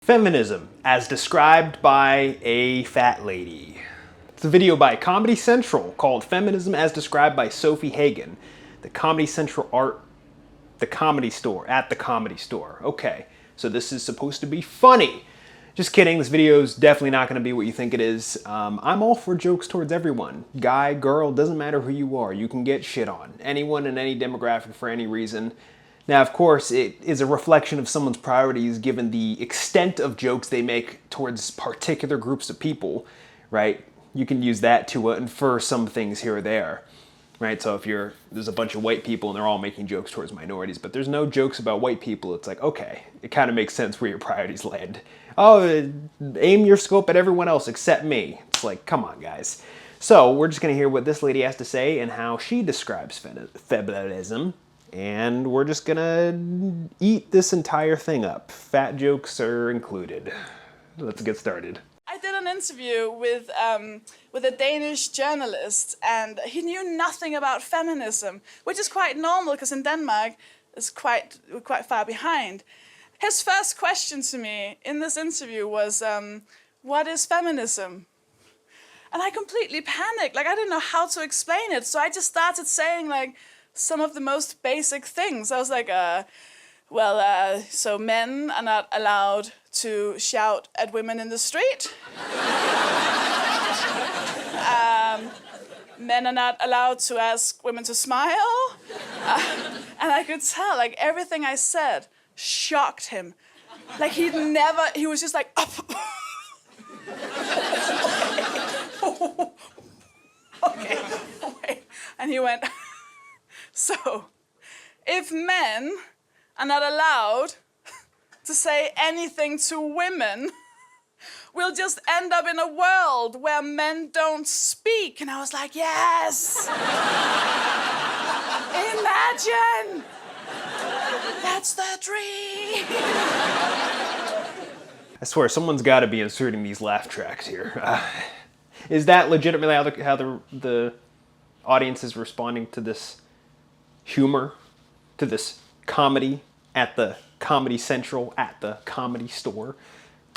Feminism, as described by a fat lady. It's a video by Comedy Central called Feminism as Described by Sophie Hagen. The Comedy Central art, the Comedy Store, at the Comedy Store. Okay, so this is supposed to be funny. Just kidding, this video is definitely not going to be what you think it is. I'm all for jokes towards everyone. Guy, girl, doesn't matter who you are. You can get shit on. Anyone in any demographic for any reason. Now, of course, it is a reflection of someone's priorities given the extent of jokes they make towards particular groups of people, right? You can use that to infer some things here or there, right? So if there's a bunch of white people and they're all making jokes towards minorities, but there's no jokes about white people, it's like, okay, it kind of makes sense where your priorities land. Oh, aim your scope at everyone else except me. It's like, come on, guys. So we're just going to hear what this lady has to say and how she describes feminism. And we're just gonna eat this entire thing up. Fat jokes are included. Let's get started. I did an interview with a Danish journalist, and he knew nothing about feminism, which is quite normal because in Denmark we're quite far behind. His first question to me in this interview was, "What is feminism?" And I completely panicked. Like, I didn't know how to explain it, so I just started saying like some of the most basic things. I was like, so men are not allowed to shout at women in the street. Men are not allowed to ask women to smile. And I could tell, like, everything I said shocked him. Like, he was just like, okay, wait. And he went, so, if men are not allowed to say anything to women, we'll just end up in a world where men don't speak. And I was like, yes! Imagine! That's the dream! I swear, someone's got to be inserting these laugh tracks here. Is that legitimately how the audience is responding to this humor, to this comedy at the Comedy Central, at the Comedy Store?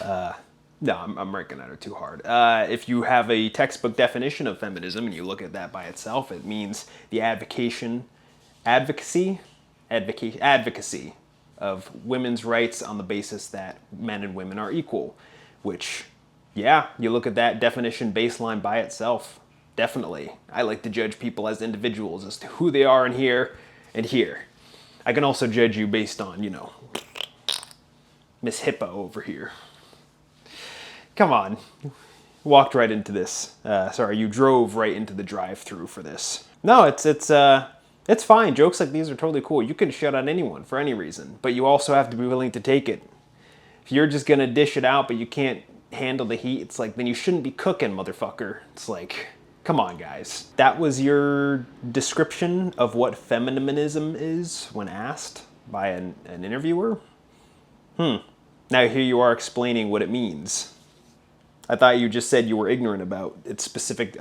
No, I'm ranking at her too hard. If you have a textbook definition of feminism and you look at that by itself, it means the advocacy of women's rights on the basis that men and women are equal, which, yeah, you look at that definition baseline by itself. Definitely. I like to judge people as individuals as to who they are in here and here. I can also judge you based on, Miss Hippo over here. Come on. Walked right into this. Sorry, you drove right into the drive-thru for this. No, it's fine. Jokes like these are totally cool. You can shut on anyone for any reason, but you also have to be willing to take it. If you're just gonna dish it out but you can't handle the heat, it's like, then you shouldn't be cooking, motherfucker. It's like, come on, guys. That was your description of what feminism is when asked by an interviewer? Now here you are explaining what it means. I thought you just said you were ignorant about its specific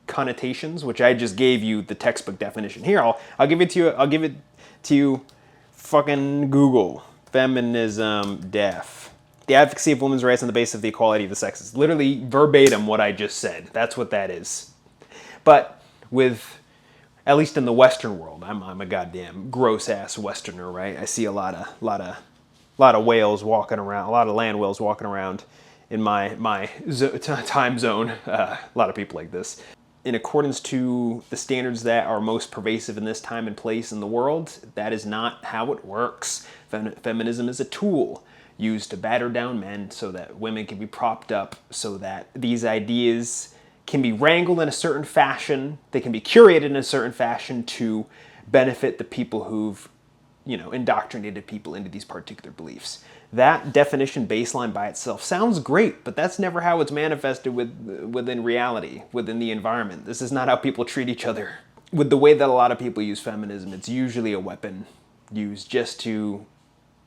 connotations, which I just gave you the textbook definition. Here, I'll give it to you. I'll give it to you. Fucking Google. Feminism def. The advocacy of women's rights on the basis of the equality of the sexes. Literally verbatim what I just said. That's what that is. But with, at least in the Western world, I'm a goddamn gross ass Westerner, right? I see a lot of whales walking around, a lot of land whales walking around in my time zone. A lot of people like this. In accordance to the standards that are most pervasive in this time and place in the world, that is not how it works. Feminism is a tool used to batter down men so that women can be propped up, so that these ideas can be wrangled in a certain fashion, they can be curated in a certain fashion to benefit the people who've, indoctrinated people into these particular beliefs. That definition baseline by itself sounds great, but that's never how it's manifested within reality, within the environment. This is not how people treat each other. With the way that a lot of people use feminism, it's usually a weapon used just to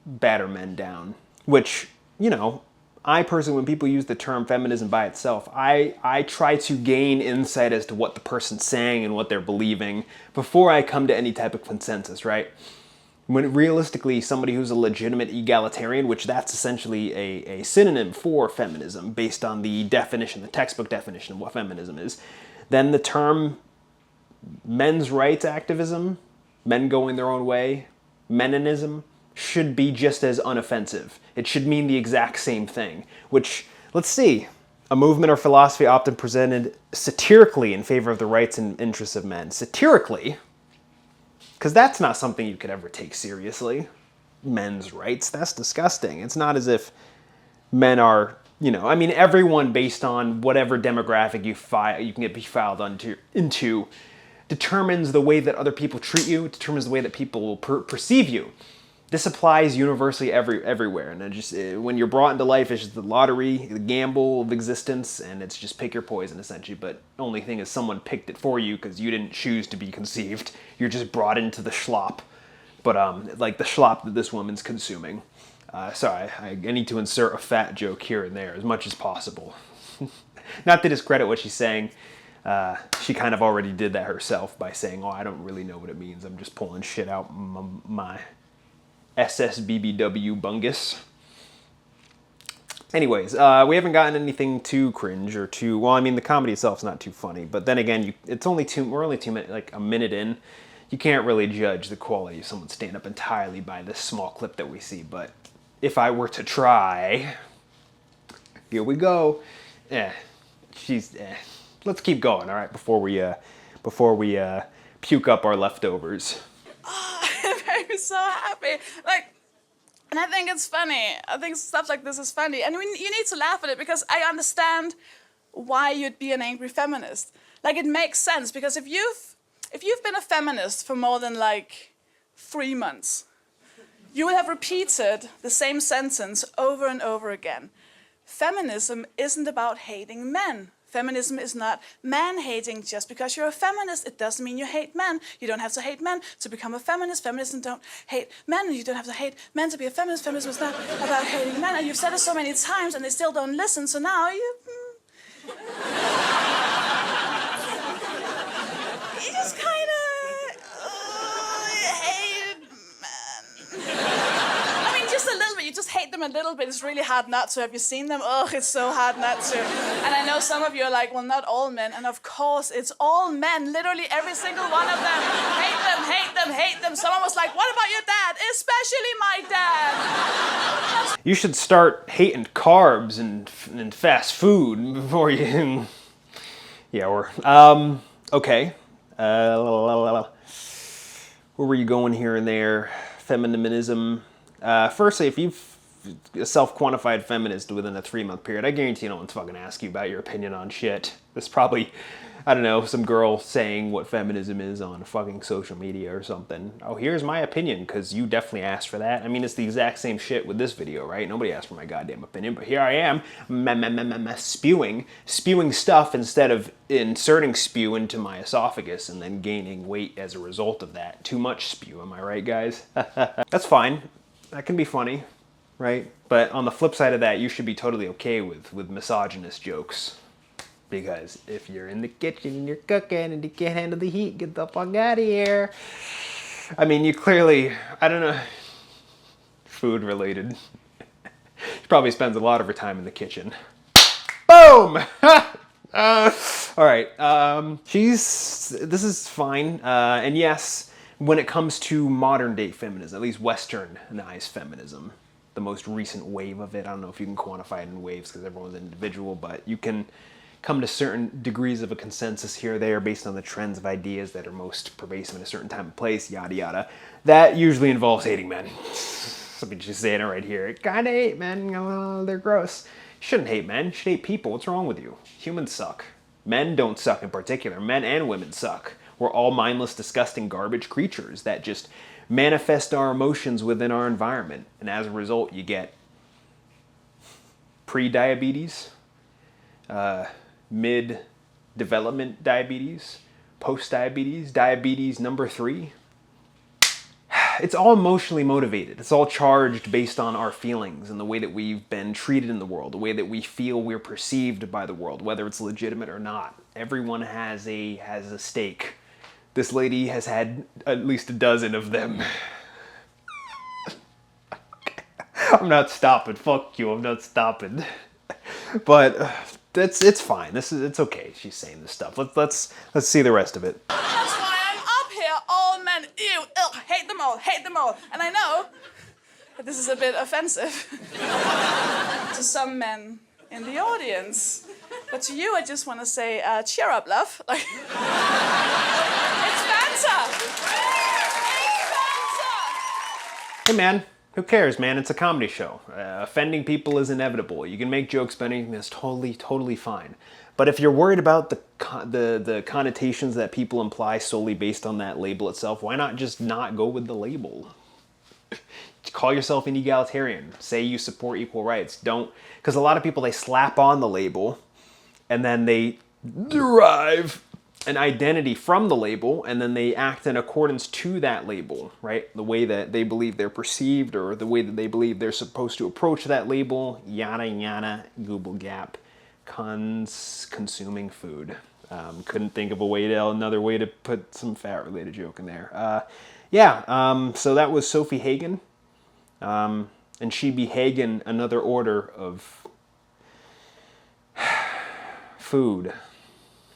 batter men down. Which, I personally, when people use the term feminism by itself, I try to gain insight as to what the person's saying and what they're believing before I come to any type of consensus, right? When realistically, somebody who's a legitimate egalitarian, which that's essentially a synonym for feminism based on the definition, the textbook definition of what feminism is, then the term men's rights activism, men going their own way, meninism, should be just as unoffensive. It should mean the exact same thing, which, let's see, a movement or philosophy often presented satirically in favor of the rights and interests of men. Satirically, because that's not something you could ever take seriously. Men's rights, that's disgusting. It's not as if men are, you know, I mean, everyone based on whatever demographic you can be filed into determines the way that other people treat you, determines the way that people will perceive you. This applies universally everywhere, and when you're brought into life, it's just the lottery, the gamble of existence, and it's just pick your poison, essentially. But the only thing is someone picked it for you because you didn't choose to be conceived. You're just brought into the schlop, but like the schlop that this woman's consuming. Sorry, I need to insert a fat joke here and there as much as possible. Not to discredit what she's saying. She kind of already did that herself by saying, "Oh, I don't really know what it means. I'm just pulling shit out my SSBBW bungus." Anyways, we haven't gotten anything too cringe or too, well, I mean, the comedy itself's not too funny, but then again, we're only 2 minutes, like a minute in. You can't really judge the quality of someone's stand-up entirely by this small clip that we see, but if I were to try, here we go. Let's keep going, all right, before we puke up our leftovers. I'm so happy. And I think it's funny. I think stuff like this is funny. And you need to laugh at it because I understand why you'd be an angry feminist. It makes sense because if you've been a feminist for more than 3 months, you will have repeated the same sentence over and over again. Feminism isn't about hating men. Feminism is not man-hating. Just because you're a feminist, it doesn't mean you hate men. You don't have to hate men to become a feminist. Feminism don't hate men. You don't have to hate men to be a feminist. Feminism is not about hating men. And you've said it so many times, and they still don't listen. So now you just kind of hate men. I mean, just a little bit. You just hate them a little bit. It's really hard not to. Have you seen them? Oh, it's so hard not to. And I know some of you are like, well, not all men. And of course, it's all men. Literally every single one of them. Hate them, hate them, hate them. Someone was like, what about your dad? Especially my dad. You should start hating carbs and fast food before you... Yeah, or... Okay. Where were you going here and there? Feminism. Firstly, if you've a self-quantified feminist within a 3-month period, I guarantee no one's fucking ask you about your opinion on shit. There's probably, I don't know, some girl saying what feminism is on fucking social media or something. Oh, here's my opinion, because you definitely asked for that. I mean, it's the exact same shit with this video, right? Nobody asked for my goddamn opinion, but here I am, spewing stuff instead of inserting spew into my esophagus and then gaining weight as a result of that. Too much spew, am I right, guys? That's fine. That can be funny, right? But on the flip side of that, you should be totally okay with misogynist jokes. Because if you're in the kitchen and you're cooking and you can't handle the heat, get the fuck out of here. I mean, you clearly, I don't know, food related. She probably spends a lot of her time in the kitchen. Boom! All right, this is fine. And yes, when it comes to modern day feminism, at least westernized feminism, the most recent wave of it, I don't know if you can quantify it in waves because everyone's individual, but you can come to certain degrees of a consensus here or there based on the trends of ideas that are most pervasive in a certain time and place, yada yada. That usually involves hating men. Let me just say it right here. Kinda hate men, they're gross. You shouldn't hate men, you should hate people. What's wrong with you? Humans suck. Men don't suck in particular. Men and women suck. We're all mindless, disgusting, garbage creatures that just manifest our emotions within our environment. And as a result, you get pre-diabetes, mid-development diabetes, post-diabetes, diabetes number 3. It's all emotionally motivated. It's all charged based on our feelings and the way that we've been treated in the world, the way that we feel we're perceived by the world, whether it's legitimate or not. Everyone has a stake. This lady has had at least a dozen of them. I'm not stopping. Fuck you. I'm not stopping. But it's fine. It's okay. She's saying this stuff. Let's see the rest of it. That's why I'm up here. All men, ew, ugh, hate them all, hate them all. And I know that this is a bit offensive to some men in the audience. But to you, I just want to say, cheer up, love. Like, it's banter. It's banter. Hey, man. Who cares, man? It's a comedy show. Offending people is inevitable. You can make jokes about anything. That's totally fine. But if you're worried about the connotations that people imply solely based on that label itself, why not just not go with the label? Call yourself an egalitarian. Say you support equal rights. Don't, because a lot of people, they slap on the label and then they derive an identity from the label, and then they act in accordance to that label, right? The way that they believe they're perceived, or the way that they believe they're supposed to approach that label, yada yada, google gap, consuming food. Couldn't think of another way to put some fat-related joke in there. So that was Sophie Hagen, and she be Hagen another order of food.